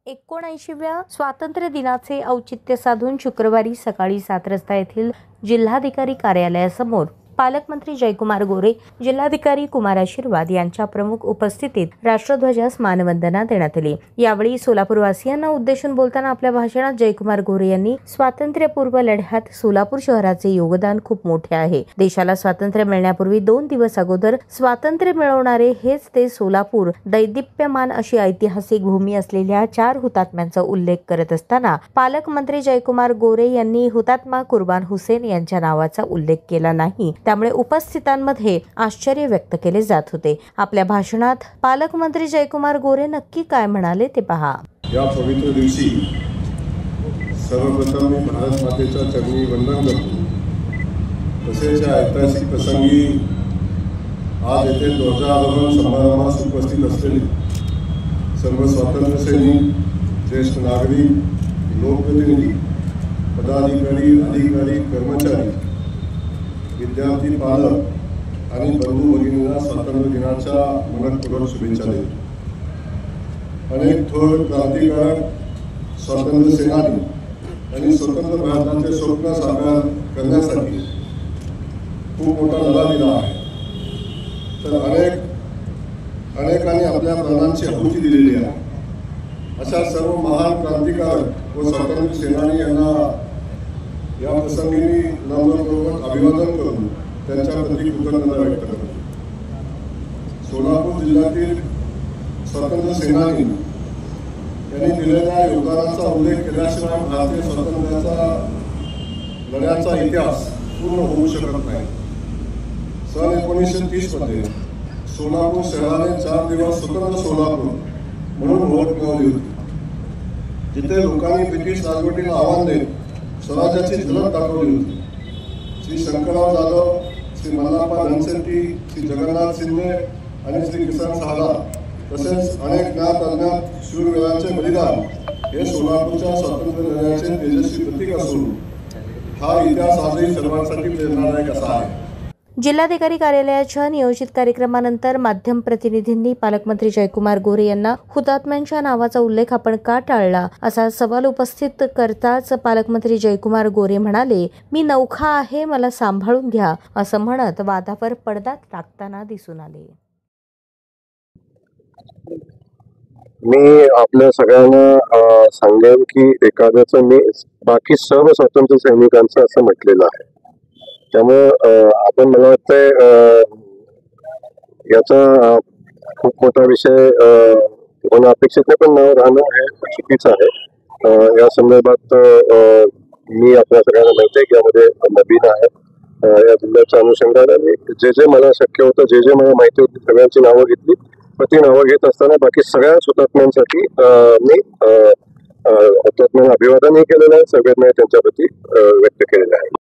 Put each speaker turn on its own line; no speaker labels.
79व्या स्वातंत्र्य दिनाचे औचित्य साधून शुक्रवारी सकाळी 7 रस्ता येथील जिल्हाधिकारी कार्यालयासमोर पालकमंत्री जयकुमार गोरे, जिल्हाधिकारी कुमार आशीर्वाद यांच्या प्रमुख उपस्थितीत राष्ट्रध्वजास मानवंदना देण्यात आली। यावेळी सोलापूरवासियांना उद्देशून बोलताना आपल्या भाषणात जयकुमार गोरे यांनी स्वातंत्र्यपूर्व लढ्यात सोलापूर शहराचे योगदान खूप मोठे आहे। देशाला स्वातंत्र्य मिळण्यापूर्वी 2 दिवस अगोदर स्वातंत्र्य मिळवणारे हेच ते सोलापूर दैदिप्यमान अशी ऐतिहासिक भूमी असलेल्या 4 हुतात्म्यांचा उल्लेख करत असताना पालकमंत्री जयकुमार गोरे यांनी हुतात्मा कुर्बान हुसेन यांच्या नावाचा उल्लेख केला नाही। त्यामुळे उपस्थितांमध्ये आश्चर्य व्यक्त केले जात होते। आपल्या भाषणात पालकमंत्री जयकुमार गोरे नक्की काय म्हणाले ते पहा।
या पवित्र दिवशी सर्वप्रथम मी भारत मातेच्या चरणी वंदन करतो। तसेच या ऐतिहासिक प्रसंगी आज येथे ध्वजारोहण समारंभास उपस्थित असलेले सर्व स्वातंत्र्य सैनिक, ज्येष्ठ नागरिक, लोकप्रतिनिधी, पदाधिकारी, अधिकारी, कर्मचारी, विद्यार्थी, पालक आणि बंधू भगिनींना स्वातंत्र्य दिनाच्या मनपूर्वक शुभेच्छा देतो। अनेक थोर क्रांतिकारक, स्वातंत्र्य सेनानी आणि स्वतंत्र भारताचे स्वप्न साकार करण्यासाठी खूप मोठा लढा दिला आहे। तर अनेकांनी आपल्या प्राणांची आहुती दिलेली आहे। अशा सर्व महान क्रांतिकारक व स्वातंत्र्य सेनानी यांना या प्रसंगी मी नम्रपूर्वक अभिवादन करून त्यांच्या प्रति कृतज्ञता व्यक्त करतो। सोलापूर जिल्ह्यातील स्वातंत्र्य सेनानी यांनी दिलेल्या योगदानाचा उल्लेख केल्याशिवाय भारतीय स्वातंत्र्याचा लढ्याचा इतिहास पूर्ण होऊ शकत नाही। सन 1930 मध्ये सोलापूर शहराने 4 दिवस स्वतंत्र सोलापूर म्हणून ओळख मिळवली होती, जिथे लोकांनी ब्रिटिश राजवटीला आव्हान देत स्वराज्याची झलक दाखवली होती। श्री शंकरराव जाधव, श्री मल्लाप्पा धनशेट्टी, श्री जगन्नाथ शिंदे आणि श्री किसन साहला तसेच अनेक ज्ञात अज्ञात शूरवीरांचे बलिदान हे सोलापूरच्या स्वातंत्र्य लढ्याचे तेजस्वी प्रतीक असून हा इतिहास आजही सर्वांसाठी प्रेरणादायक असा आहे।
जिल्हाधिकारी कार्यालयाच्या नियोजित कार्यक्रमानंतर माध्यम प्रतिनिधींनी पालकमंत्री जयकुमार गोरे यांना हुतात्म्यांच्या नावाचा उल्लेख आपण का टाळला असा सवाल उपस्थित करताच पालकमंत्री जयकुमार गोरे म्हणाले, मी नौखा आहे, मला सांभाळून घ्या असं म्हणत वादावर पडदा टाकताना दिसून आले।
मी आपल्या सगळ्यांना सांगेन की एखाद्याचं मी बाकी सर्व स्वातंत्र्य सैनिकांचं असं म्हटलेलं आहे। त्यामुळे आपण मला वाटतंय याचा खूप मोठा विषय होणं अपेक्षित आहे, पण नाव राहणं हे चुकीचं आहे। या संदर्भात मी आपल्या सगळ्यांना माहिती आहे की यामध्ये नवीन आहे। या जिल्ह्याच्या अनुषंगाने जे मला शक्य होतं, जे मला माहिती होती सगळ्यांची नावं घेतली। पण ती नावं घेत असताना बाकी सगळ्या हुतात्म्यांसाठी मी हुतात्म्यांना अभिवादनही केलेलं आहे, सगळ्यांना त्यांच्या प्रती व्यक्त केलेलं आहे।